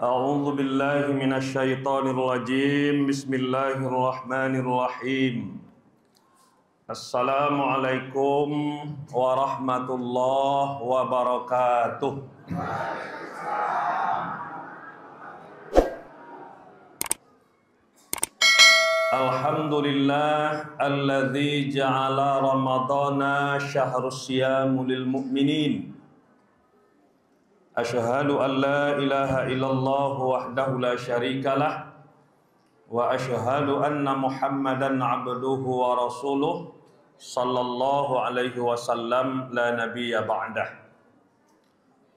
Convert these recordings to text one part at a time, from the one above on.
A'udzu billahi minasyaitonir rajim. Bismillahirrahmanirrahim. Assalamualaikum warahmatullahi wabarakatuh. Alhamdulillah alladzi ja'ala ramadhana syahrus siyam lil mu'minin. Asyhadu an la ilaha illallah wahdahu la syarikalah wa asyhadu anna Muhammadan abduhu wa rasuluh sallallahu alaihi wasallam la nabiyya ba'dah.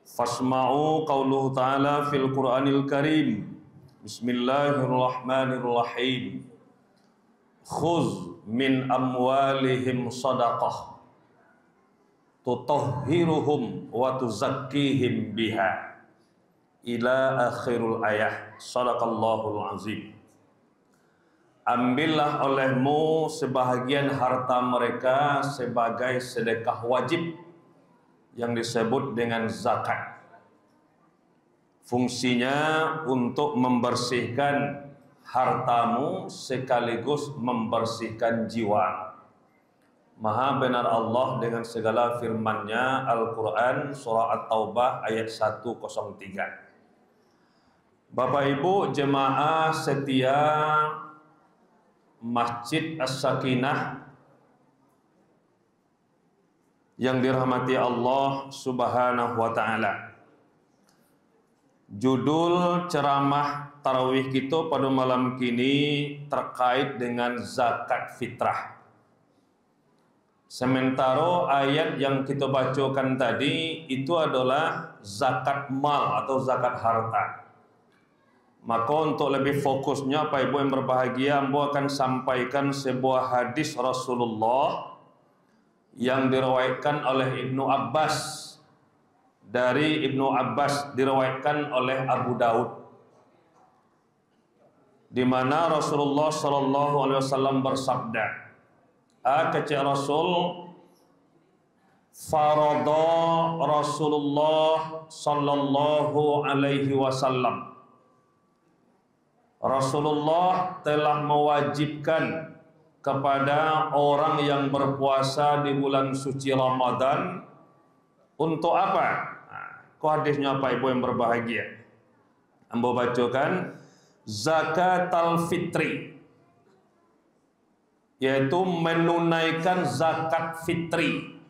Fasma'u qawluhu ta'ala fil Qur'anil Karim. Bismillahirrahmanirrahim. Khudz min amwalihim shadaqah tutahhiruhum wa tuzakkihim biha ila akhirul ayah. Shadaqallahul azim. Ambillah olehmu sebahagian harta mereka sebagai sedekah wajib yang disebut dengan zakat. Fungsinya untuk membersihkan hartamu sekaligus membersihkan jiwa. Maha benar Allah dengan segala firman-Nya. Al-Quran Surah At-Taubah ayat 103. Bapak Ibu jemaah setia Masjid As-Sakinah yang dirahmati Allah Subhanahu wa Ta'ala, judul ceramah tarawih kita pada malam kini terkait dengan zakat fitrah. Sementara ayat yang kita bacakan tadi itu adalah zakat mal atau zakat harta. Maka untuk lebih fokusnya Pak Ibu yang berbahagia, Ambo akan sampaikan sebuah hadis Rasulullah yang diriwayatkan oleh Ibnu Abbas. Dari Ibnu Abbas diriwayatkan oleh Abu Daud, di mana Rasulullah sallallahu alaihi wasallam bersabda, kata Rasul, farada Rasulullah sallallahu alaihi wasallam, Rasulullah telah mewajibkan kepada orang yang berpuasa di bulan suci Ramadan untuk apa? Hadisnya Pak Ibu yang berbahagia, Ambo bacakan, zakat al-fitri, yaitu menunaikan zakat fitri.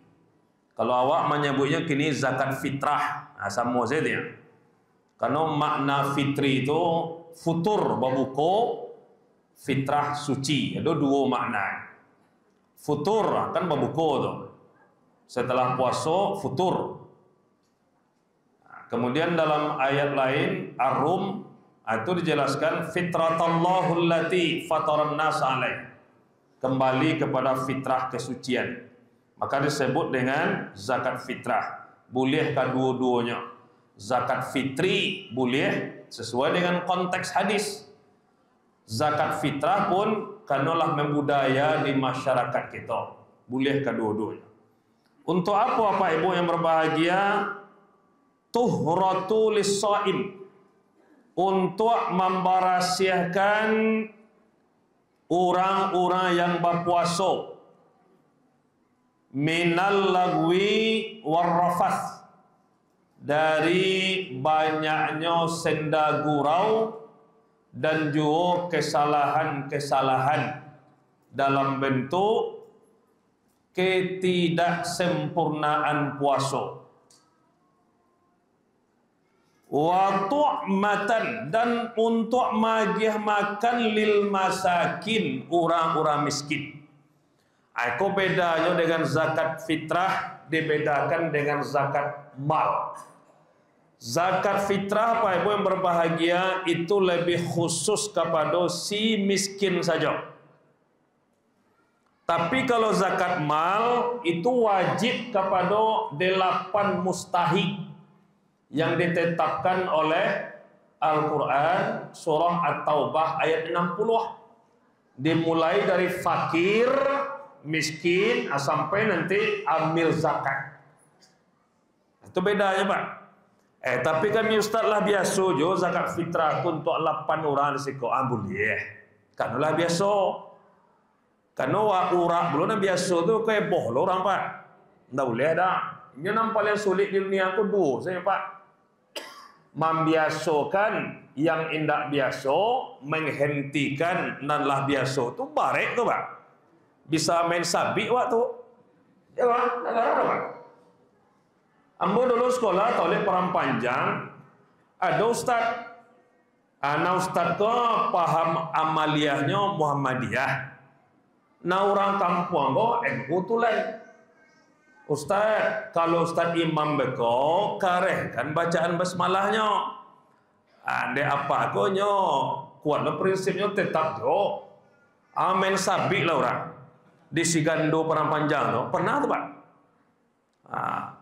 Kalau awak menyebutnya kini zakat fitrah, sama saja. Karena makna fitri itu futur babuko, fitrah suci. Ada dua makna. Futur kan babuko tuh. Setelah puasa futur. Kemudian dalam ayat lain Ar-Rum itu dijelaskan fitratallahu allati fataran nas alaih, kembali kepada fitrah kesucian. Maka disebut dengan zakat fitrah. Boleh kedua-duanya. Zakat fitri boleh sesuai dengan konteks hadis. Zakat fitrah pun kanalah membudaya di masyarakat kita. Boleh kedua-duanya. Untuk apa Bapak Ibu yang berbahagia? Tuhratu lis-shaim, untuk membarasiahkan orang-orang yang berpuasa, minal lagwi warrafath, dari banyaknya senda gurau dan juga kesalahan-kesalahan dalam bentuk ketidaksempurnaan puasa. Wa tu'matan, dan untuk magih makan lil masakin, orang-orang miskin. Aku bedanya dengan zakat fitrah, dibedakan dengan zakat mal. Zakat fitrah Pak Ibu yang berbahagia itu lebih khusus kepada si miskin saja. Tapi kalau zakat mal itu wajib kepada 8 mustahik yang ditetapkan oleh Al-Quran Surah At-Taubah ayat 60. Dimulai dari fakir, miskin, sampai nanti amil zakat. Itu bedanya Pak. Tapi kami ustaz lah biasa jo zakat fitrah tu untuk 8 orang siko boleh. Kan lah biasa. Kan urak belum nak biasa tu kayak boh lo orang pak. Ndak boleh dah. Ini yang paling sulit di dunia aku dua saya pak. Membiasakan yang indak biasa, menghentikan nan lah biasa tu barek tu pak. Bisa main sabik waktu. Ya pak, nak pak. Ambo dulu sekolah tolek perang panjang, ada ustaz. Nah ustaz tu paham amaliyahnya Muhammadiyah. Nah orang kampung go NU tu lain. Ustaz, kalau ustaz imam beko kareh kan bacaan basmalahnya. Ande apa agonyo kuatlah prinsipnya tetap jo. Amen sabik lah orang. Di Sigando perang panjang tu pernah tu pak.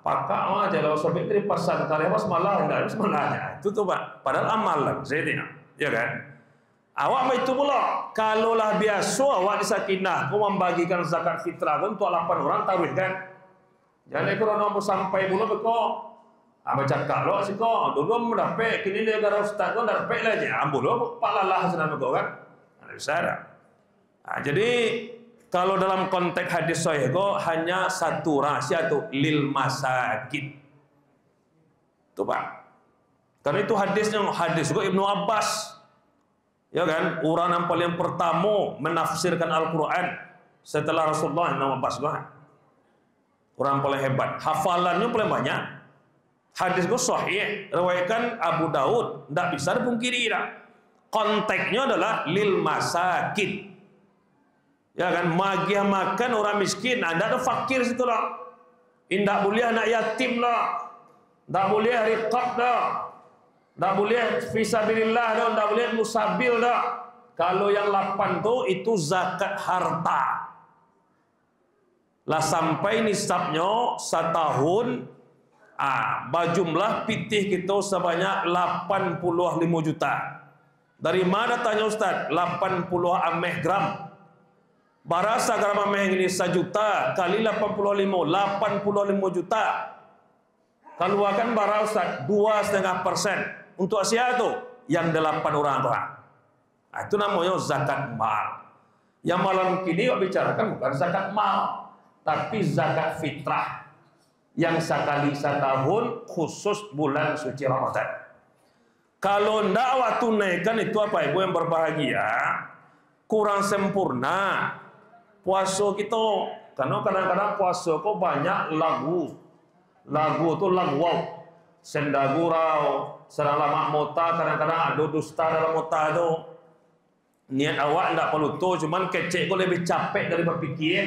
Pakak aja kalau sabik dari pasan kareh basmalah enggak basmalahnya. Itu tuh pak. Padahal amalan saya tidak. Ya kan? Awak itu pula. Kalaulah biasa awak di Sakinah kau membagikan zakat fitrah untuk 8 orang taruh kan. Jangan kalau nombor sampai mula beko. Baca kak lo sih kok. Dulu mendapat kini dia gara ustaz kau dapat lagi. Ambil palalah senang beko kan. Ada bisa dah. Jadi kalau dalam konteks hadis sahih kok hanya satu rahasia tu lil masakin. Tu pak. Karena itu hadis kok Ibnu Abbas. Ya kan, orang yang paling pertama menafsirkan Al-Quran setelah Rasulullah Ibnu Abbas kan. Orang paling hebat, hafalannya paling banyak. Hadis itu sahih, riwayatkan Abu Daud, tidak bisa dipungkiri dah. Konteksnya adalah lil masakin. Ya kan, magiah makan orang miskin, ada fakir situ lah. Tidak boleh anak yatim lah. Tak boleh riqab dah. Tak boleh fisabilillah dah. Tak boleh musabil dah. Kalau yang 8 tu itu zakat harta. Lah sampai nisabnya setahun, berjumlah pitih kita sebanyak 85 juta. Dari mana tanya Ustaz? 80 ameh gram. Barasa gram ameh ini 1 juta kali 85 juta. Keluarkan bara Ustaz 2,5%. Untuk Asia tu yang 8 orang tu. Itu namanya zakat mal. Yang malam kini kita bicarakan bukan zakat mal, tapi zakat fitrah yang sekali setahun khusus bulan suci Ramadan. Kalau ndak waktu naikkan itu apa ibu yang berbahagia kurang sempurna puasa kita. Karena kadang-kadang puasa kok banyak lagu tu lagu wow, sendagurau, serang lama mota, kadang-kadang ada dusta dalam mota tu. Niat awak ndak perlu tu, cuman kecek kok lebih capek dari berpikir.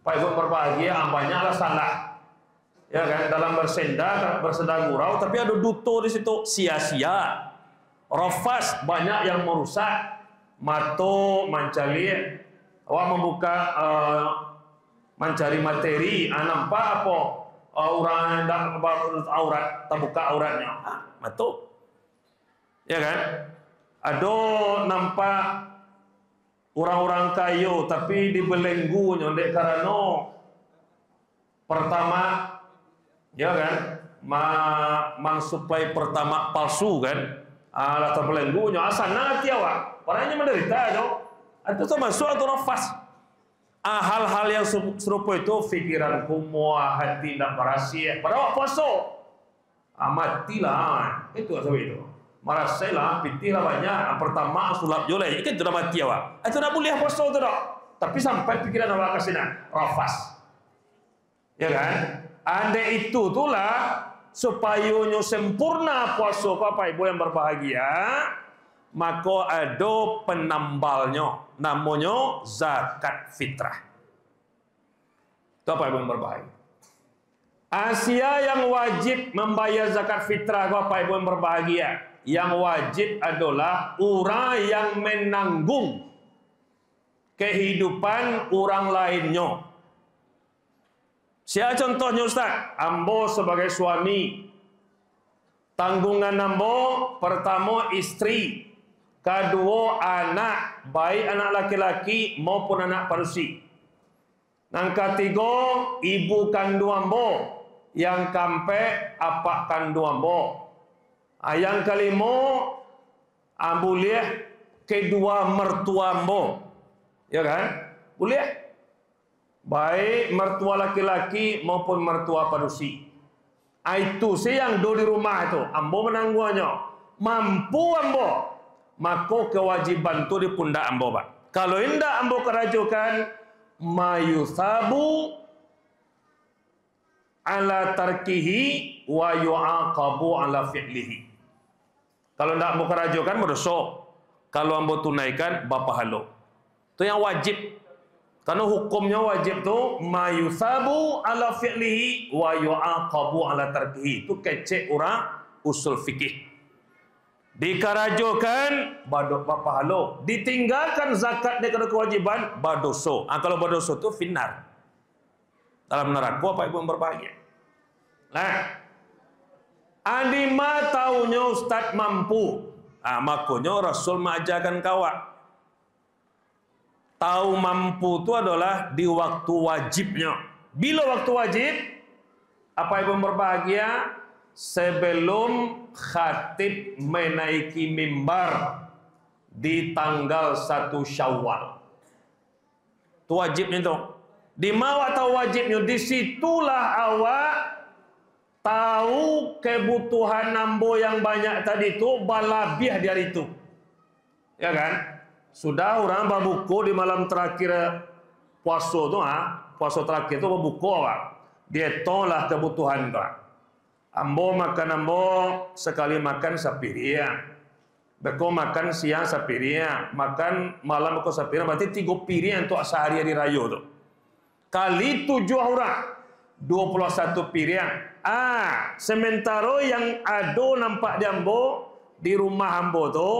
Pak ibu berbahagia, banyaklah salah. Ya kan, dalam bersendagurau, tapi ada duto di situ, sia-sia. Rafas banyak yang merusak, mato, mencari, awak membuka, mencari materi, nampak apa? Orang yang aurat, terbuka auratnya, mato. Ya kan? Ada nampak orang-orang kayu tapi dibelenggunya oleh karena pertama, ya kan, mensuplai pertama palsu kan, alat terbelenggunya asal nanti awak, orangnya menderita jo. Itu termasuk atau nafas. Hal-hal yang serupa itu fikiran kumua, hati tidak berhasil. Pada awak puasa, matilah. Itu sebab itu. Marasailah, pitihlah banyak. Pertama sulap jolai, itu sudah mati awak. Itu tidak boleh puasa itu tak. Tapi sampai pikiran awak ke sini, rafas. Ya kan? Anda itu itulah supaya sempurna puasa Bapak Ibu yang berbahagia, maka ada penambalnya, namanya zakat fitrah. Bapak Ibu yang berbahagia. Asia yang wajib membayar zakat fitrah Bapak Ibu yang berbahagia. Yang wajib adalah orang yang menanggung kehidupan orang lainnya. Siapa contohnya Ustaz? Ambo sebagai suami, tanggungan ambo pertama istri, kedua anak, baik anak laki-laki maupun anak parusi. Yang ketiga ibu kandung ambo, yang keempat apak kandung ambo. Yang kelima, boleh kedua mertua ambo. Ya kan? Boleh. Baik mertua laki-laki maupun mertua padusi. Itu yang do di rumah itu, ambo menangguhnya. Mampu ambo, maka kewajiban itu di pundak ambo, Pak. Kalau indah ambo kerajukan, mayusabu ala tarkihi wa yu'aqabu ala fi'lihi. Kalau tidak ambo kerajukan berdosa. Kalau ambo tunaikan bapahalo. Itu yang wajib. Karena hukumnya wajib tu mayusabu ala fi'lihi wa yu'aqabu ala tarkihi. Itu kecek orang usul fikih. Dikarajokan badok bapahalo, ditinggalkan zakat daripada kewajiban badoso. Kalau badoso itu finnar. Dalam neraka apa ibu yang berbahagia. Nah, adima taunya ustaz mampu. Makanya Rasul mengajarkan kawak. Tahu mampu itu adalah di waktu wajibnya. Bila waktu wajib, apa ibu yang berbahagia? Sebelum khatib menaiki mimbar di tanggal 1 Syawal. Itu wajibnya itu. Di mana tahu wajibnya? Disitulah awak tahu kebutuhan nambo yang banyak tadi itu balabih di hari itu. Ya kan? Sudah orang berbuku di malam terakhir puasa tu, puasa terakhir tu berbuku awak. Dia tolak kebutuhan tu. Ambo makan ambo sekali makan sapiriang. Beko makan siang sapiriang, makan malam beko sapiriang, berarti 3 piring untuk sehari hari raya tu. Kali 7 orang, 21 piring. Sementara yang ada nampak di ambo di rumah ambo tu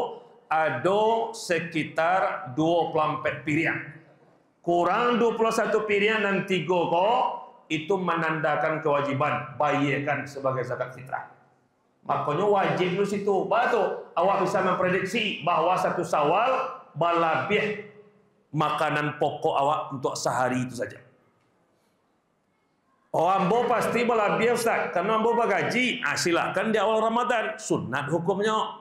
ada sekitar 24 piring. Kurang 21 piring dan 3 kok. Itu menandakan kewajiban bayarkan sebagai zakat fitrah. Makanya wajib di situ. Batu awak bisa memprediksi bahwa 1 Syawal balabih makanan pokok awak untuk sehari itu saja. Ambo pasti balabih Ustaz, karena ambo bagaji. Silakan di awal Ramadan, sunat hukumnya.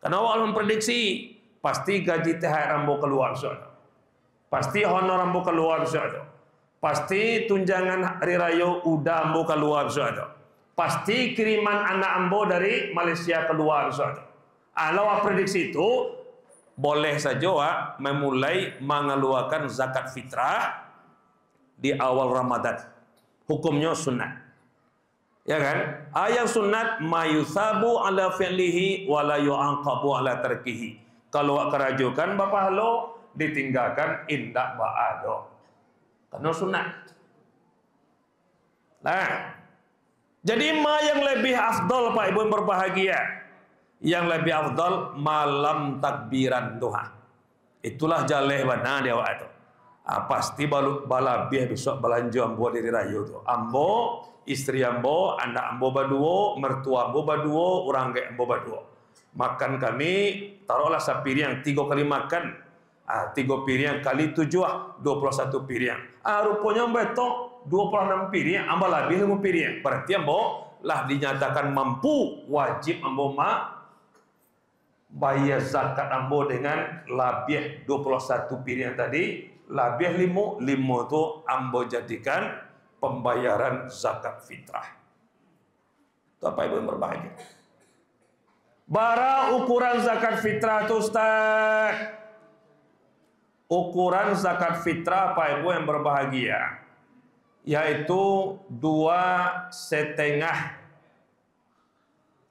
Karena awak memprediksi pasti gaji THR ambo keluar suatu. Pasti honor ambo keluar suatu. Pasti tunjangan hari raya udah ambo keluar suatu. Pasti kiriman anak ambo dari Malaysia keluar suatu. Kalau prediksi itu boleh saja memulai mengeluarkan zakat fitrah di awal Ramadan. Hukumnya sunat. Ya kan? Ayat sunat mayusabu ala fi'lihi wa la yu'aqabu ala tarkihi. Kalau kerajukan bapahalo ditinggalkan indak ba'ado. Karena sunat. Nah, jadi yang lebih afdal Pak Ibu yang berbahagia, yang lebih afdal malam takbiran duha. Itulah jaleh mana dia awak itu. Pasti balabih besok belanja ambo dari raya tu. Ambo, istri ambo, anak ambo baduo, mertua ambo baduo, orang ke ambo baduo. Makan kami taruhlah sapiriang 3 kali makan. 3 piring kali 7 21 piring. Rupanya betul 26 piring, ambo lebih 5 piring. Berarti ambo lah dinyatakan mampu, wajib ambo bayar zakat ambo dengan lebih 21 piring tadi, lebih 5 itu ambo jadikan pembayaran zakat fitrah. Itu apa ibu yang berbahagia? Bara ukuran zakat fitrah itu Ustaz. Ukuran zakat fitrah Pak Ibu yang berbahagia, yaitu 2,5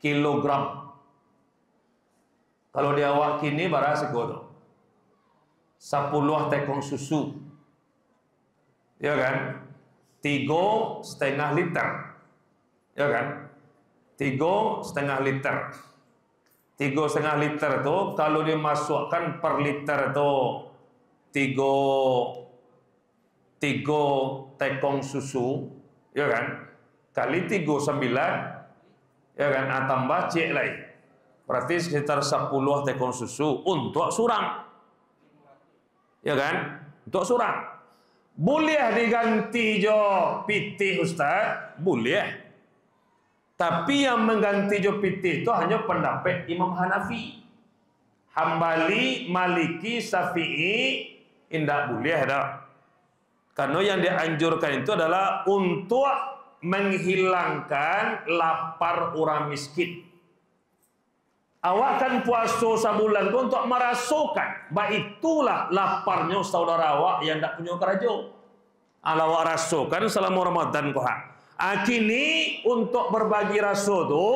kilogram. Kalau di awak kini barang segodo 10 tekong susu, ya kan? 3,5 liter, ya kan? 3,5 liter. 3,5 liter itu kalau dimasukkan per liter itu 3 tekong susu, ya kan? Kali 39, ya kan? Tambah cek lagi. Berarti sekitar 10 tekong susu untuk surang. Ya kan? Untuk surang. Boleh diganti jo pitih Ustaz? Boleh. Tapi yang mengganti Jupiter itu hanya pendapat Imam Hanafi. Hambali, Maliki, Syafi'i tidak boleh dah. Karena yang dianjurkan itu adalah untuk menghilangkan lapar orang miskin. Awak kan puasa sebulan itu untuk merasakan. Baik itulah laparnya saudara awak yang tak punya kerja. Kalau awak rasakan selama Ramadan kau. Kini untuk berbagi rasa tu,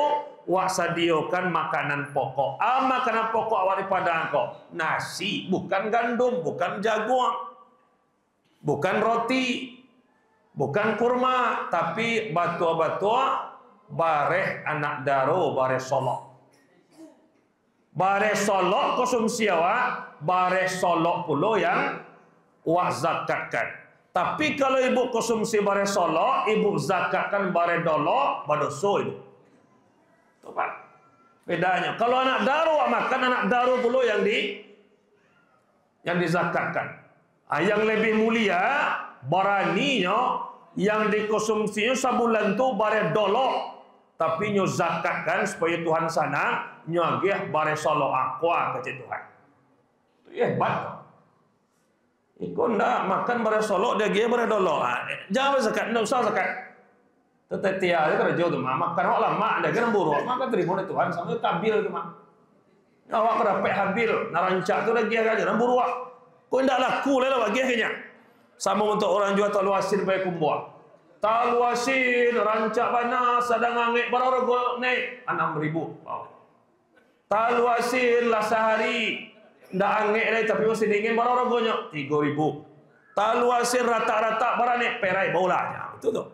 awak sediakan makanan pokok. Makanan pokok awak di padang kau. Nasi, bukan gandum, bukan jagung, bukan roti, bukan kurma, tapi batua-batua bareh anak daro, bareh solok. Bareh solok konsumsi awak, bareh solok pula yang awak zakatkan. Tapi kalau ibu konsumsi bareh solok, ibu zakatkan bareh dolok, badoso ibu. Tuh Pak, bedanya. Kalau anak daro awak makan, anak daro pula yang dizakatkan. Yang lebih mulia, baraninya yang dikonsumsinya sebulan tu bareh dolok. Tapi nyo zakatkan supaya Tuhan sana nyagih bare solo aqua kata Tuhan. Itu hebat. Iko ndak makan bare solo dia ge bare dolok. Jangan zakat, ndak usah zakat. Tetapi dia kerja tu makan wak lama ada kan buruk. Maka terima oleh Tuhan sama kabil tu mak. Awak kerapek habil narancak tu lagi aja buruk. Kau ndak laku lah bagi kenya. Sama untuk orang jual taluasin baik kumbuah. Taluasin rancak panas sedang angin berapa naik 6.000. Wow. Taluasin lah sehari ndak angin lagi tapi masih dingin berapa nya 3.000. Taluasin rata-rata berani perai baulanya. Itu tuh.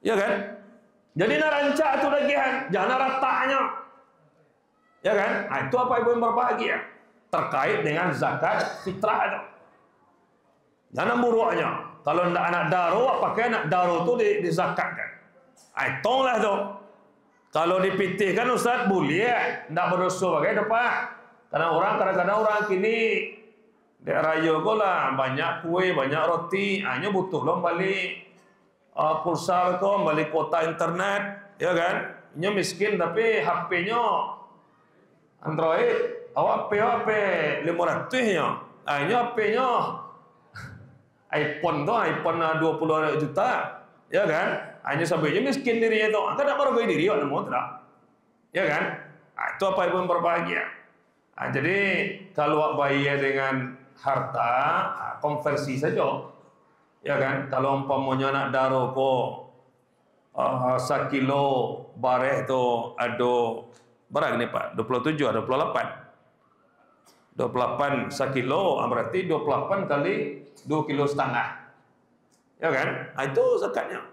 Ya kan? Jadi nak rancak tu lagian, jangan ratanya. Ya kan? Itu apa ibu yang berbahagia terkait dengan zakat fitrah itu. Jangan buruknya. Kalau tidak anak daro, pakai anak daro tu dizakatkan. Tolonglah tu. Kalau dipitihkan Ustaz boleh, tidak berdosa pakai dapat. Karena kadang-kadang orang kini daerah raya ko lah banyak kue, banyak roti, hanya butuh lo balik pulsa ko, balik kuota internet, ya kan? Nya miskin tapi HP-nya Android, awak HP 500-nya. Hanya HP-nya iPhone 20 juta, ya kan? Hanya sampai miskin dirinya itu. Kadang baru bagi diri, orang mau tidak, ya kan? Itu apa ibu yang berbahagia. Jadi kalau bayar dengan harta, konversi saja, ya kan? Kalau umpamanya nak daro ko 1 kilo bareh itu ada berapa ni Pak? 27 atau 28? 28 sekilo berarti 28 kali 2,5 kilo. Ya kan? Itu zakatnya.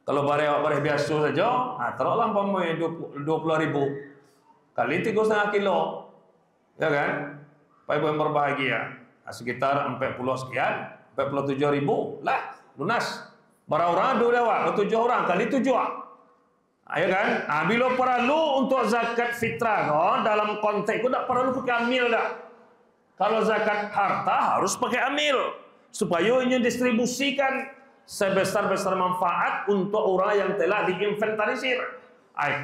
Kalau bareh biasa saja, taruhlah umpamanya 20.000 kali 3,5 kilo. Ya kan? Pak ibu yang berbahagia, sekitar 40 sekian, 47.000 lah lunas. Berapa orang ada lewat? 7 orang kali 7. Ya kan? Bila perlu untuk zakat fitrah dalam konteks itu tak perlu pakai amil dah. Kalau zakat harta harus pakai amil supaya ini distribusikan sebesar-besar manfaat untuk orang yang telah diinventarisir.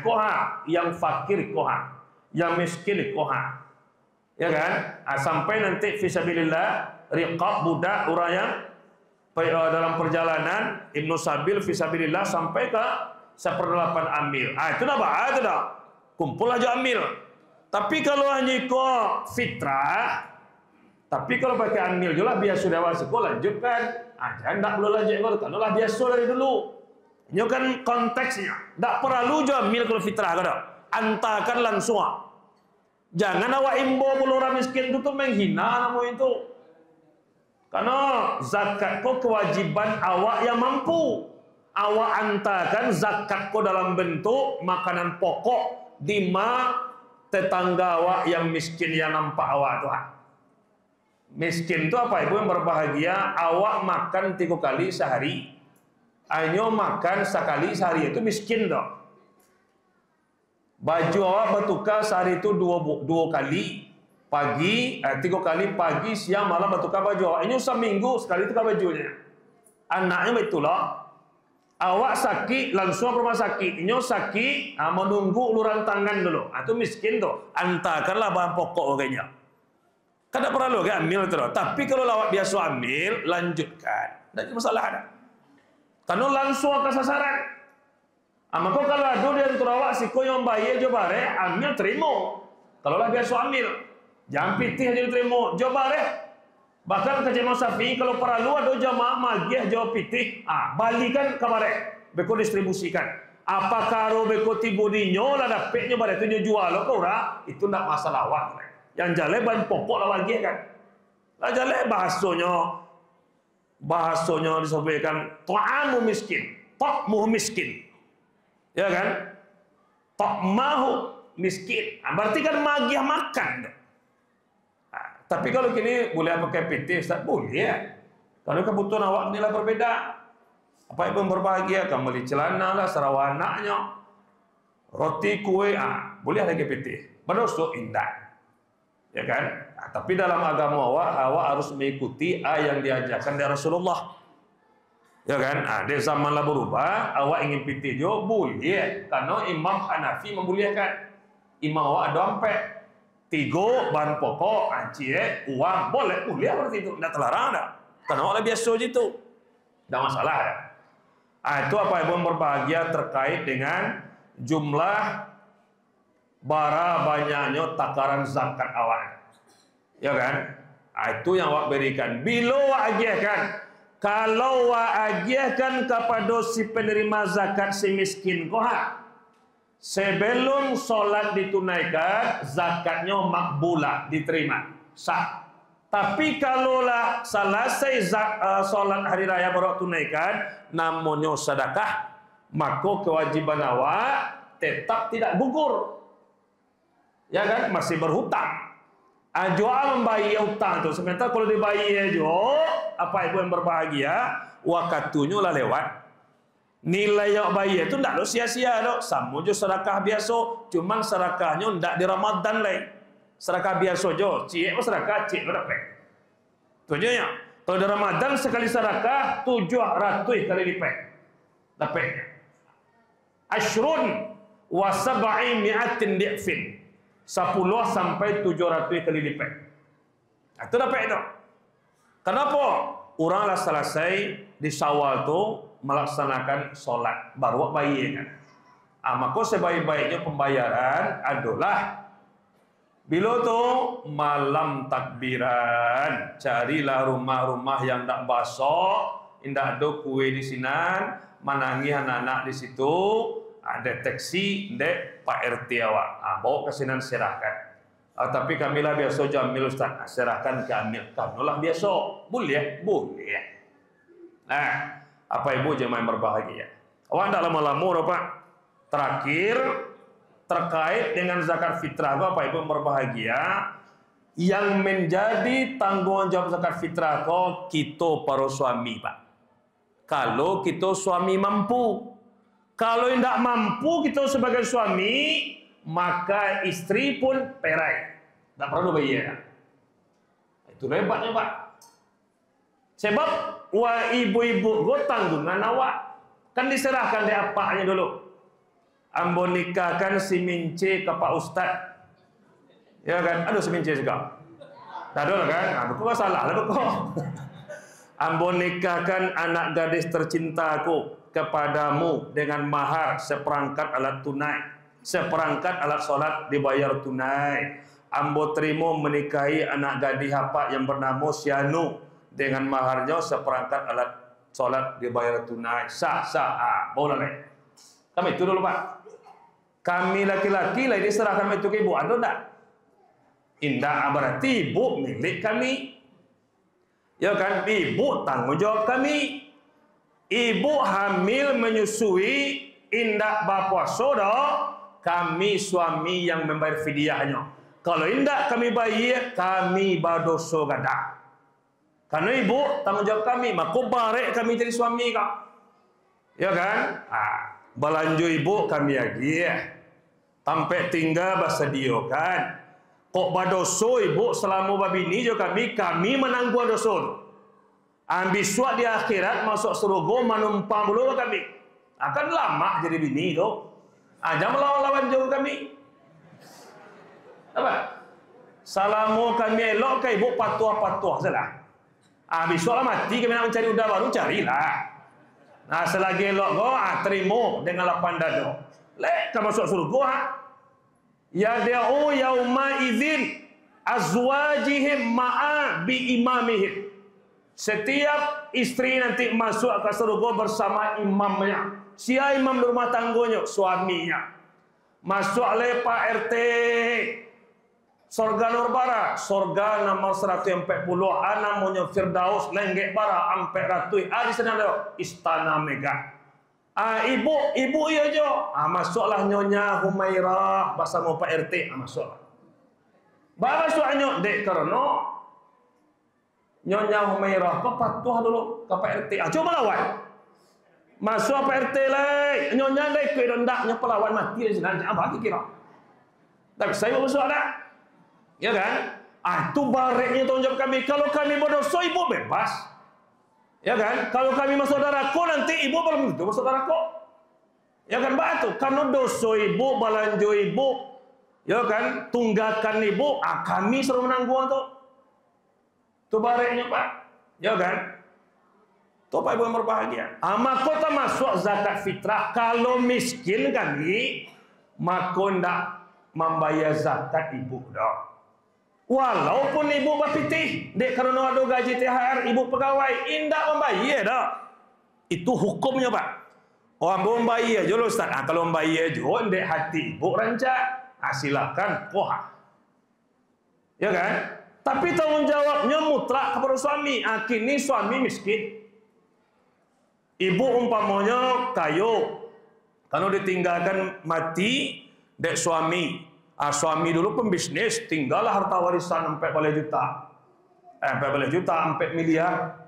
Koha, yang fakir koha, yang miskin koha. Ya kan? Sampai nanti fisabilillah riqab budak orang yang dalam perjalanan Ibnu Sabil fisabilillah sampai ke 1/8 amil. Itu dah bah, itu dah. Kumpul aja amil. Tapi kalau hanya kau fitrah, tapi kalau pakai amil juga biasa sudah wasik kau lanjutkan. Jangan tak perlu lanjut kau. Kalau lah biasa dari dulu. Ini kan konteksnya. Tak perlu juga amil kalau fitrah kau dah. Antakan langsung. Jangan awak imbo puluh orang miskin itu menghina nama itu. Karena zakat kau kewajiban awak yang mampu. Awak antarkan zakat kau dalam bentuk makanan pokok di tetangga awak yang miskin yang nampak awak Tuhan. Miskin itu apa ibu yang berbahagia? Awak makan 3 kali sehari, hanya makan sekali sehari itu miskin tu. Baju awak bertukar sehari itu dua kali pagi, 3 kali pagi, siang, malam bertukar baju awak. Ini seminggu sekali tukar bajunya. Anaknya betul lah. Awak sakit, langsung ke rumah sakit. Nyo sakit, menunggu uluran tangan dulu. Itu miskin tuh. Antarkanlah bahan pokok kayaknya. Kan tak perlu kan ambil terus. Tapi kalau awak biasa ambil, lanjutkan. Tak ada masalah ada. Karena langsung ke sasaran. Maka kalau ada di antara awak siko yang bayi coba re, ambil terima. Kalau lah biasa ambil, jangan pitih aja diterima. Coba re. Bahkan ke Jemaah Syafi'i kalau perlu ada jamaah magiah jawab pitih, balikan ke bare, beko distribusikan. Apakah ro beko tibu dinyo lah dapetnya bare itu jual lo kau ora, itu ndak masalah awak. Yang jale bahan pokok lah magiah kan. Lah jale bahasanya disampaikan ta'amu miskin, ta'muhu miskin. Ya kan? Ta'mahu miskin. Berarti kan magiah makan. Tapi kalau kini boleh pakai PT, Ustaz? Boleh ya. Kalau kebutuhan awak inilah berbeda. Apa ibu berbahagia? Kamu beli celana lah, sarawanaknya. Roti, kue, boleh ada PT. Berdosa indah. Ya kan? Tapi dalam agama awak harus mengikuti yang diajarkan dari Rasulullah. Ya kan? Di zaman lah berubah, awak ingin PT juga boleh. Karena Imam Hanafi membolehkan. Imam awak ada ampek. 3 bahan pokok, uang, boleh berarti itu, tidak terlarang ada. Karena orang biasa gitu, tidak masalah ada. Itu apa ibu berbahagia terkait dengan jumlah bara banyaknya takaran zakat awak. Ya kan? Itu yang awak berikan. Bila awak agiahkan, kalau awak agiahkan kepada si penerima zakat si miskin kohak. Sebelum solat ditunaikan, zakatnya makbulah, diterima, sah. Tapi kalaulah selesai solat hari raya baru tunaikan, namanya sedekah, maka kewajiban awak tetap tidak gugur. Ya kan? Masih berhutang. Jual membayar hutang itu. Sementara kalau dibayar juga, apa ibu yang berbahagia, waktunya lah lewat. Nilai yang bayar itu tidak sia-sia dok. Sama je sedekah biasa, cuman sedekahnya tidak di Ramadan lain. Sedekah biasa je, cik sedekah cik dapat. Tujuannya, kalau di Ramadan sekali sedekah 700 kali lipat dapatnya. Ashrun wa sab'i mi'atin di'fin. 10 sampai 700 kali lipat. Itu dapat itu. Kenapa? Orang lah selesai di Syawal tu melaksanakan solat baru bayar kan. Maka sebaik-baiknya pembayaran adalah bila tu malam takbiran, carilah rumah-rumah yang tak basah, indah ada kue di sini, manangi anak-anak di situ, deteksi dek Pak RT awak, bawa ke sini serahkan. Tapi kami lah biasa jamil Ustaz, serahkan ke amil. Kamu lah biasa, boleh. Nah, apa ibu jemaah yang berbahagia? Awak tak lama-lama Pak. Terakhir terkait dengan zakat fitrah, apa ibu yang berbahagia? Yang menjadi tanggungan jawab zakat fitrah kita para suami Pak. Kalau kita suami mampu, kalau tidak mampu kita sebagai suami, maka istri pun perai. Tak perlu bayar. Itu hebatnya Pak. Sebab ibu-ibu gue tanggungan awak. Kan diserahkan di apanya dulu. Ambo nikahkan si Mince ke Pak Ustad. Ya kan? Aduh si Mince juga. Tak ada kan? Bukan salah lah kok. Ambo nikahkan anak gadis tercintaku kepadamu dengan mahar seperangkat alat tunai. Seperangkat alat solat dibayar tunai. Ambo terima menikahi anak gadis apa yang bernama Sianu dengan maharnya seperangkat alat solat dibayar tunai. Sah. Boleh. Kami itu dulu Pak. Kami laki-laki lah diserahkan itu ke ibu. Ada tak? Indah berarti ibu milik kami. Ya kan? Ibu tanggung jawab kami. Ibu hamil menyusui, indah berpuasa dah. Kami suami yang membayar fidyahnya. Kalau indah kami bayar, kami berdosa gada. Karena ibu tanggung jawab kami, maka barek kami jadi suami kak. Ya kan? Belanja ibu kami lagi ya. Sampai tinggal bersedia kan. Kok berdosa ibu selama babini juga kami menanggung dosa. Ambil suat di akhirat masuk surga menumpang dulu kami. Akan lama jadi bini tu. Jangan melawan-lawan jauh kami. Apa? Salamu kami elok ke ibu patuah-patuah salah. Besoklah mati kami nak mencari udah baru carilah. Selagi elok kau terima dengan lapan dada. Lek kau masuk surga. Ya da'u yauma idzin azwajihim ma'a bi imamihim. Setiap istri nanti masuk ke surga bersama imamnya. Siapa imam rumah tangganya? Suaminya. Masuk oleh Pak RT. Sorga Nurbara, sorga nomor 140, namanya Firdaus, lenggek bara, ampe ratui. Di sana ada Istana Mega. Ibu iya jo. Masuklah Nyonya Humairah bersama Pak RT. Masuklah. Masuk nyok dek karena Nyonya Humairah kau patuh dulu ke Pak RT. Coba lawan. Masuk Pak RT lah. Nyonya dek kau rendaknya pelawan mati di sana. Apa kira? Tapi saya masuk ada. Ya kan? Itu bareknya tanggung jawab kami. Kalau kami berdosa, ibu bebas. Ya kan? Kalau kami masuk darahku, nanti ibu belum tentu masuk darahku. Ya kan? Batu. Karena dosa ibu, balanjo ibu. Ya kan? Tunggakan ibu. Kami suruh menanggung itu. Itu bareknya, Pak. Ya kan? Itu Pak Ibu yang berbahagia. Maka masuk zakat fitrah. Kalau miskin kami, maka tidak membayar zakat ibu dah. Walaupun ibu berpitih, dek karena ada gaji THR, ibu pegawai, indak membayar dah. Itu hukumnya, Pak. Orang membayar je loh, Ustaz. Kalau membayar je, dek hati ibu rancak. Silakan, poha. Ya kan? Tapi tanggung jawabnya mutlak kepada suami. Kini suami miskin. Ibu umpamanya kayu. Kalau ditinggalkan mati, dek suami. Suami dulu pembisnis, tinggallah harta warisan 4 juta. 4 juta, 4 miliar.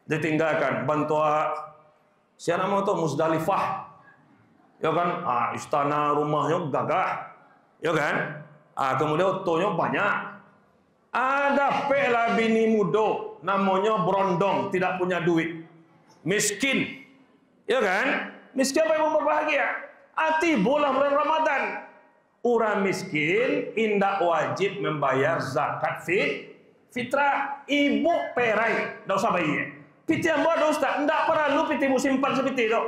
Ditinggalkan. Bantuan, siapa nama itu? Musdalifah. Ya kan? Istana rumahnya gagah. Ya kan? Kemudian otonya banyak. Ada pela bini muda, namanya berondong, tidak punya duit. Miskin. Ya kan? Miskin apa yang berbahagia? Tibalah bulan Ramadan. Orang miskin indak wajib membayar zakat fitrah. Ibu perai, tidak usah bayar. Piti yang buat Ustaz, tidak perlu piti simpan seperti itu.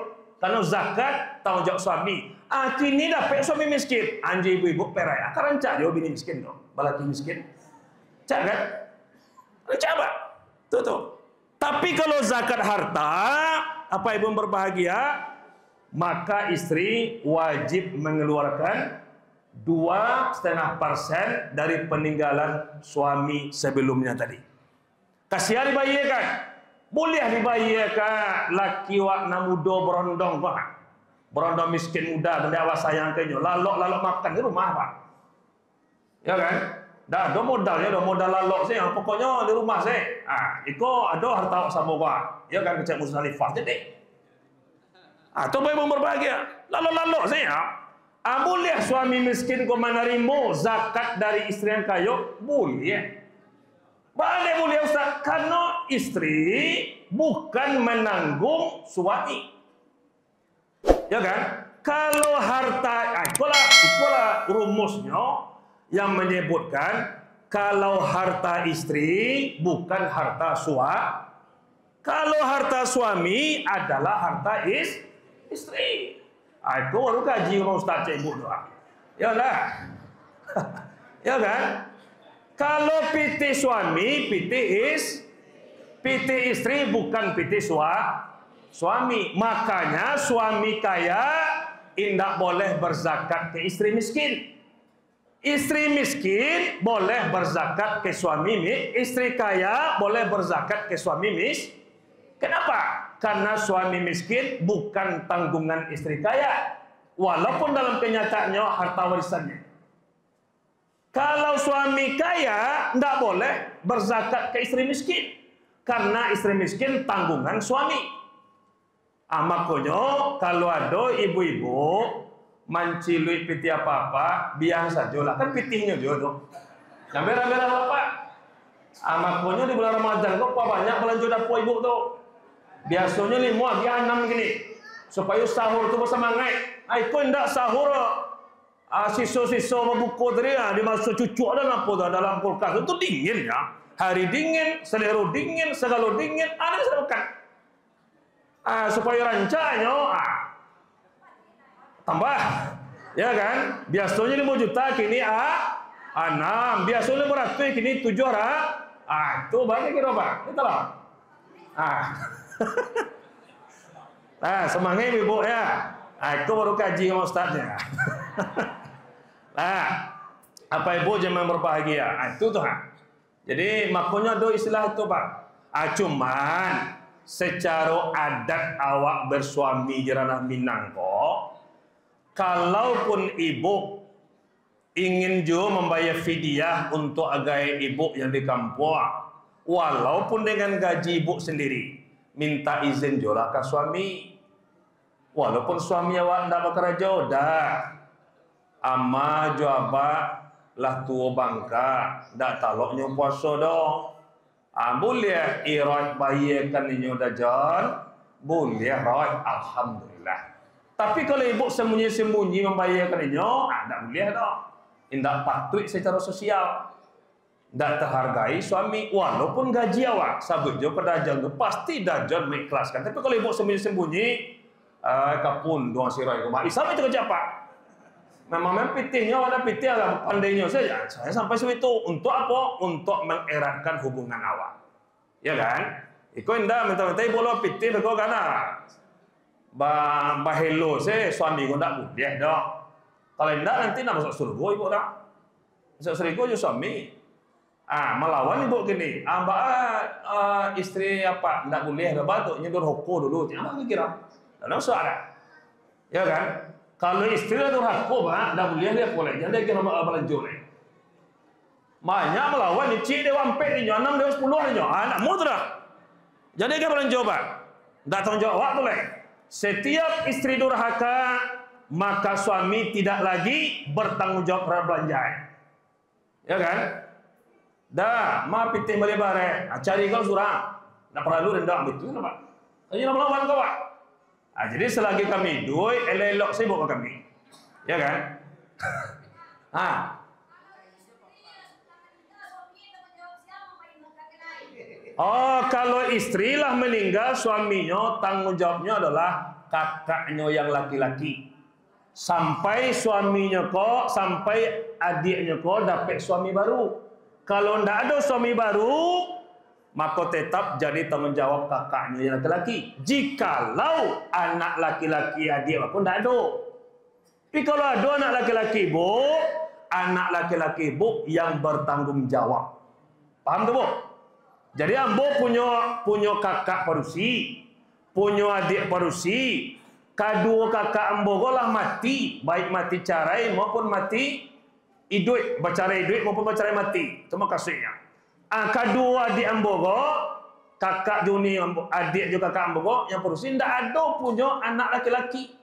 Karena zakat tanggung jawab suami. Kini dapat suami miskin, anjing ibu perai. Akarang cak dia bini miskin tu, balaki miskin. Cak kan? Coba, tuh. Tapi kalau zakat harta, apa ibu berbahagia? Maka istri wajib mengeluarkan 2,5% dari peninggalan suami sebelumnya tadi. Kasihan dibayarkan. Boleh dibayarkan laki wakna muda berondong, Pak. Berondong miskin muda, benda awak sayang kenyo. Lalok makan di rumah, Pak. Ya kan? Dah ada modalnya, ada modal lalok saya. Pokoknya di rumah saya. Iko ada harta sama gua. Ya kan kecek Musdalifah jadi. Atau bayi berbahagia. Lalok saya. Boleh suami miskin kau menerima zakat dari istri yang kaya? Boleh. Boleh Ustaz. Karena istri bukan menanggung suami. Ya kan? Kalau harta, itulah rumusnya yang menyebutkan kalau harta istri bukan harta suami. Kalau harta suami adalah harta istri. Itu baru gaji orang Ustaz cik ibu doa. Ya lah. Ya kan? Kalau piti suami, piti istri bukan piti suami. Makanya suami kaya tidak boleh berzakat ke istri miskin. Istri miskin boleh berzakat ke suami istri kaya boleh berzakat ke suami Kenapa? Karena suami miskin bukan tanggungan istri kaya. Walaupun dalam kenyataannya harta warisannya. Kalau suami kaya, tidak boleh berzakat ke istri miskin. Karena istri miskin tanggungan suami. Makanya kalau ada ibu-ibu mancilui piti apa-apa, biasa saja lah. Kan pitihnya juga tuh. Yang merah-merah apa? Makanya di bulan Ramadan kok banyak belanja dapur ibu tuh. Biasanya 5, dia 6 gini. supaya sahur tu bersemangat. Kau ndak sahur, sisa-sisa buku tadi dimasuk cucuk dalam apa dah dalam kulkas itu dingin ya. Hari dingin, selera dingin, segala dingin, ada saya makan. Supaya rancanya tambah, ya kan? Biasanya 5 juta, kini 6. Biasanya 500, kini 700. Itu bagi kira apa? Itu lah. Semangat ibu ya. Itu baru kaji sama ustaznya. Apa ibu jangan berbahagia? Itu tuh. Jadi makanya ada istilah itu pak. Cuman secara adat awak bersuami di ranah Minang kok. Kalaupun ibu ingin juga membayar fidyah untuk agai ibu yang di kampung, walaupun dengan gaji ibu sendiri, minta izin juga ke suami. Walaupun suami awak tidak bekerja, dah. Ama jawab lah tua bangka, dak taloknya puasa dong. Boleh irat bayarkan ini udah John, boleh right, alhamdulillah. Tapi kalau ibu sembunyi-sembunyi membayarkan ini, tak boleh dong. Tidak patut secara sosial, tidak terhargai suami. Walaupun gaji awak sabut jo pedagang tu pasti dajon mengikhlaskan. Tapi kalau ibu sembunyi-sembunyi, kapun doang sirai kemari. Sampai itu kerja pak. Memang pitihnya ada pitih agak pandainya saja. Saya sampai situ untuk apa? Untuk mengeratkan hubungan awak, ya kan? Iko indah minta-minta ibu lo pitih kau kana. Bahelo saya suami kau tak boleh dong. Kalau tidak nanti nak masuk surga ibu dah. Masuk surga je suami. Melawan ibu gini. Istri apa? Tidak boleh ada batu. Nyedur hoko dulu. Apa kira? Tidak usah ada. Ya kan? Kalau istri ada hoko, tidak boleh dia boleh. Jangan dia kira belanja ni. Banyak melawan ni. Cik dia wampet ni. 6 dia 10 ni. Nak mudah. Jadi dia belanja pak. Tak tanggung jawab tu lah. Setiap istri durhaka, maka suami tidak lagi bertanggung jawab terhadap belanjaan. Ya kan? Dah, ma pitih balik bare. Cari kau surang. Tak perlu rendah betul tak pak? Ini nak melawan kau pak. Jadi selagi kami duit, elok-elok sibuk kami. Ya kan? Kalau istri lah meninggal, suaminya tanggung jawabnya adalah kakaknya yang laki-laki. Sampai suaminya kok, sampai adiknya kok dapat suami baru. Kalau tidak ada suami baru, maka tetap jadi tanggung jawab kakaknya yang laki-laki. Jikalau anak laki-laki adik pun tidak ada. Tapi kalau ada anak laki-laki bu, anak laki-laki bu yang bertanggung jawab. Paham tu bu? Jadi ambo punya kakak parusi, punya adik parusi. Kedua kakak ambo lah mati, baik mati carai maupun mati hidup, bercerai hidup maupun bercerai mati. Terima kasihnya. Kedua adik ambo kakak Juni adik juga kakak ambo yang parusi tidak ada punya anak laki-laki.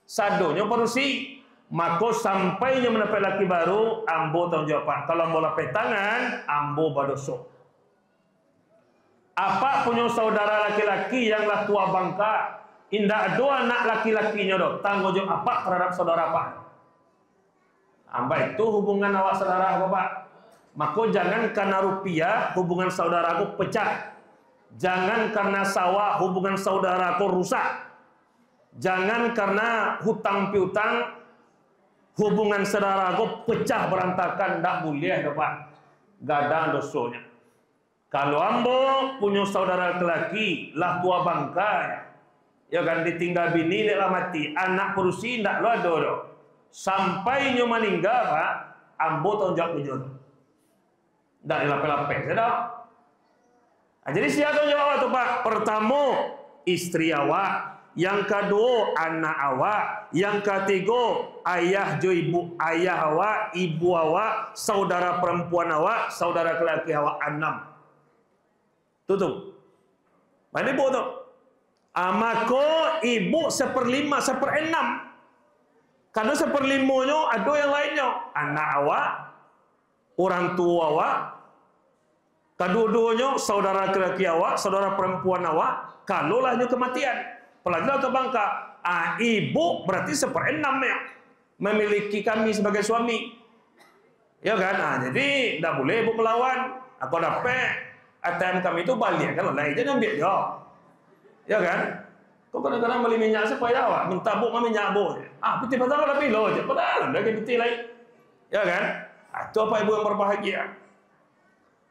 Sadonya parusi. Maka sampainya mendapat laki baru, ambo tanggung jawab. Kalau ambo lapis tangan, ambo berdosa. Apa punya saudara laki-laki yang lah tua bangka, indah ada anak laki-lakinya dok, tanggung jawab apa terhadap saudara apa? Itu hubungan awak saudara apa pak? Maka jangan karena rupiah hubungan saudaraku pecah. Jangan karena sawah hubungan saudaraku rusak. Jangan karena hutang piutang hubungan saudaraku pecah berantakan. Tak boleh pak. Gadang dosanya. Kalau ambo punya saudara lelaki lah tua bangka, ya kan ditinggal bini dia lah mati, anak perusi ndak lo ada dok. Sampai nyo meninggal pak, ambo tanggung jawab punya dok. Ndak dilapis-lapis ya dok. Jadi siapa tanggung jawab tu pak? Pertama istri awak, yang kedua anak awak, yang ketiga ayah jo ibu, ayah awak, ibu awak, saudara perempuan awak, saudara lelaki awak 6. Tutup. Mana ibu tu? Maka ibu 1/5, 1/6. Karena 1/5-nya ada yang lainnya. Anak awak, orang tua awak, kedua-duanya saudara lelaki awak, saudara perempuan awak, kalaulah kematian. Apalagi ke bangka, Ibu berarti 1/6 ya, memiliki kami sebagai suami. Ya kan? Jadi tidak boleh ibu melawan. Aku dapat ATM kami itu balik kan, lain aja ambil ya. Ya kan? Kau kadang-kadang beli minyak supaya awak minta bu minyak bu. Peti pasal lebih loh aja. Padahal lagi peti lain. Ya kan? Itu apa ibu yang berbahagia?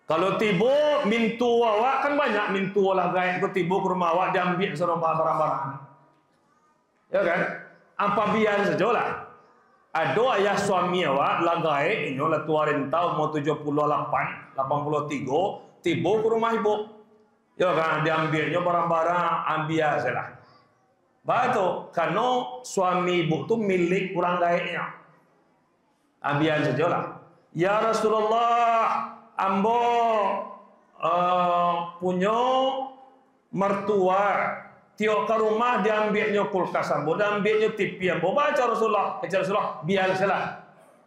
Kalau tibo mintu awak kan banyak mintu lah gaib ke tibo ke rumah awak diambil seromba barang-barang. Ya kan? Apa biar saja lah. Ada ayah suami awak lagai ini lah tua rentau mau 78, 83 tibo ke rumah ibu. Ya kan? Diambilnya barang-barang ambil saja. Batu karena suami ibu tu milik orang gaibnya. Ambil saja lah. Ya Rasulullah, ambo punya mertua tiok ke rumah diambilnya kulkas ambo, diambilnya TV ambo. Baca Rasulullah, biar salah.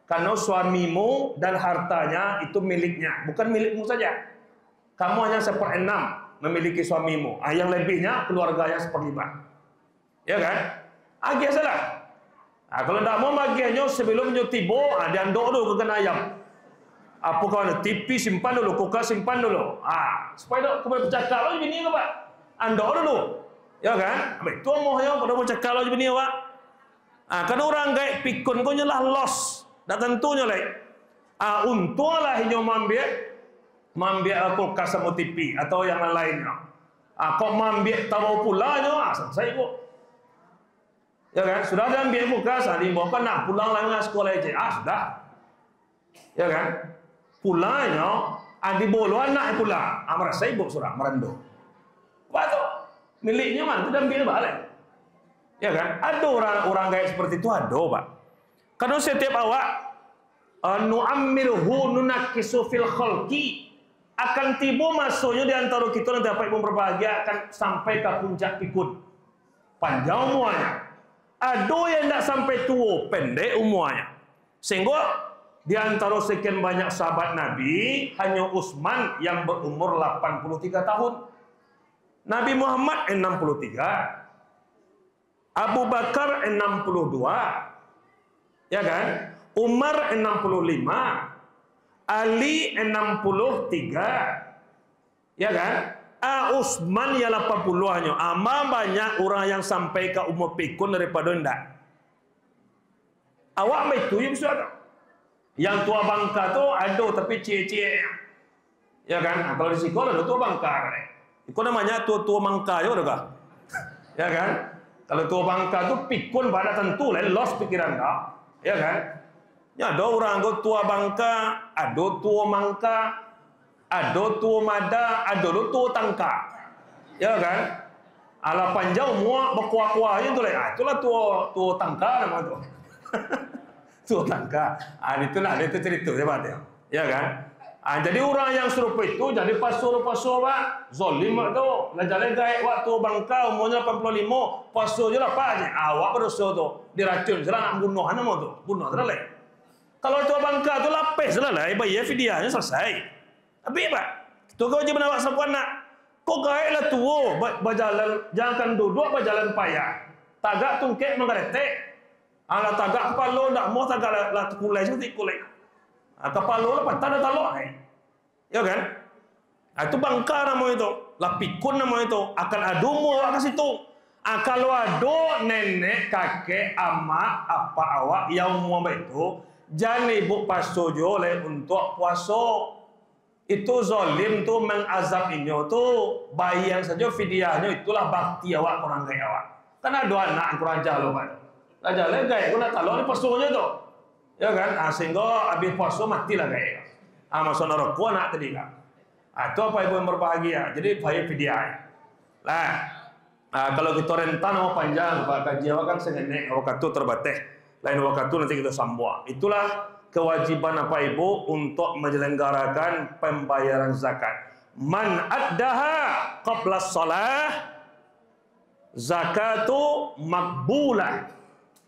Karena suamimu dan hartanya itu miliknya, bukan milikmu saja. Kamu hanya 1/6 memiliki suamimu. Yang lebihnya keluarganya 1/5. Ya kan? Agak salah. Kalau tidak mau bagiannya sebelum tibo, diandok dulu ke kena ayam. Apa kau TV simpan dulu, kulkas simpan dulu. Supaya kembali bercakap lagi bini ke pak. Andok dulu. Ya kan? Itu mohnya pada bercakap lagi bini pak. Karena orang gaib pikun kau nyelah los. Tak tentunya lah. Untunglah hanya mambiak kulkas sama TV atau yang lainnya. Kau mambiak tahu pula nya, selesai kok. Ya kan? Sudah ada ambil kulkas, dibawa nak pulang lagi dengan sekolah aja. Sudah. Ya kan? Pulangnya, dibawa anak pulang. Merasa ibu surah, merenduh. Betul. Miliknya mana? Sudah ambil balik. Ya kan? Ada orang gaib seperti itu, ada pak. Karena setiap awak nu'ammirhu nunakisu fil khalqi, akan tiba masuknya di antara kita nanti apa ibu berbahagia akan sampai ke puncak pikun. Panjang umurnya. Ada yang tidak sampai tua, pendek umurnya. Sehingga di antara sekian banyak sahabat Nabi, hanya Utsman yang berumur 83 tahun. Nabi Muhammad 63. Abu Bakar 62. Ya kan? Umar 65. Ali 63. Ya kan? Utsman ya 80-nya. Banyak orang yang sampai ke umur pikun daripada ndak. Awak itu yang sudah. Yang tua bangka tu ada tapi cie-cie. Ya kan? Kalau di sekolah ada tua bangka. Itu namanya tua mangka ya udah. Ya kan? Kalau tua bangka tu pikun pada tentu lah los pikiran dah. Ya kan? Ya ada orang tua bangka, ada tua mangka, ada tua mada, ada tua tangka. Ya kan? Ala panjang muak berkuah-kuah itu lah. Itulah tua tangka nama tu. Tua tangka. Itulah itu cerita hebat ya. Ya kan? Jadi orang yang serupa itu jadi pasur-pasur pak, zalim tu. Jalan gaib waktu bangka umurnya 85, pasur je lah pak. Awak berdosa tu, diracun, serang nak bunuh nama tu, bunuh terlalu. Kalau tua bangka tu lapis lah, bayar fidyahnya selesai. Tapi pak, tu kau je menawak sepuan nak. Kau gaib lah tua, berjalan, jangan duduk berjalan payah. Tagak tungkek mengeretek. Ala tagak kepala tak mau tagak lah kulai seperti kulai. Kepala lah patah dah talok. Ya kan? Itu bangka nama itu. Lah pikun nama itu. Akan ada muak ke situ. Kalau ada nenek, kakek, ama, apa awak yang muak itu, jangan ibu pasu oleh untuk puasa. Itu zalim tu mengazab ini tu. Bayang saja fidyahnya itulah bakti awak kurang gaya awak. Kan ada anak kurang jauh pak. Lah jalan gaya aku nak talok ni pasunya tu. Ya kan? Sehingga habis puasa matilah gaya. Masuk neraka anak tadi kan. Itu apa ibu yang berbahagia. Jadi bayar fidyah. Lah, kalau kita rentan mau panjang, Pak kaji awak kan senenek waktu terbatas. Lain waktu nanti kita sambung. Itulah kewajiban apa ibu untuk menyelenggarakan pembayaran zakat. Man addaha qabla shalah zakatu maqbulah.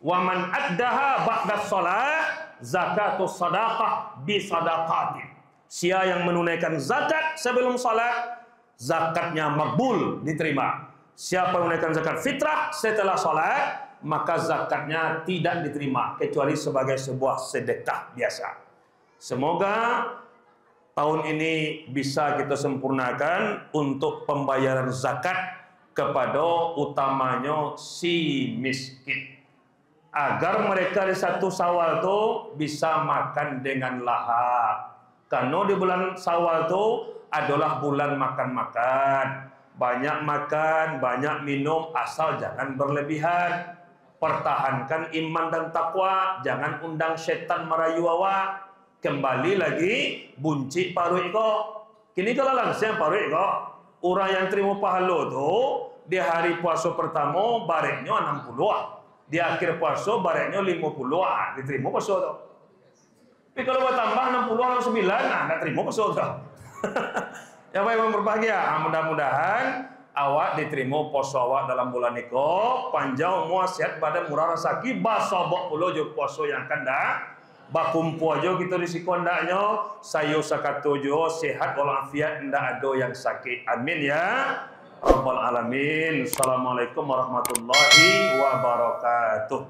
Wa man addaha ba'da shalah zakatus sadaqah bi sadaqatin. Siapa yang menunaikan zakat sebelum salat, zakatnya makbul, diterima. Siapa yang menunaikan zakat fitrah setelah salat, maka zakatnya tidak diterima kecuali sebagai sebuah sedekah biasa. Semoga tahun ini bisa kita sempurnakan untuk pembayaran zakat kepada utamanya si miskin, agar mereka di 1 Syawal itu bisa makan dengan lahap. Karena di bulan Syawal itu adalah bulan makan-makan, banyak makan, banyak minum, asal jangan berlebihan. Pertahankan iman dan takwa, jangan undang setan merayu awak. Kembali lagi bunci paruh iko. Kini kalau langsung paruh iko, orang yang terima pahala tu di hari puasa pertama bareknya 60, di akhir puasa bareknya 50, diterima puasa tu. Tapi kalau bertambah 60 9, nak terima puasa tu. Ya baik, yang berbahagia, mudah-mudahan awak diterima puasa awak dalam bulan iko, panjang umur, sehat badan, murah rezeki, basabok pula jo puasa yang akan dah. Bakumpu aja kita di sikondaknya, saya sakato jo sehat walafiat, ndak ada yang sakit. Amin ya rabbal alamin. Assalamualaikum warahmatullahi wabarakatuh.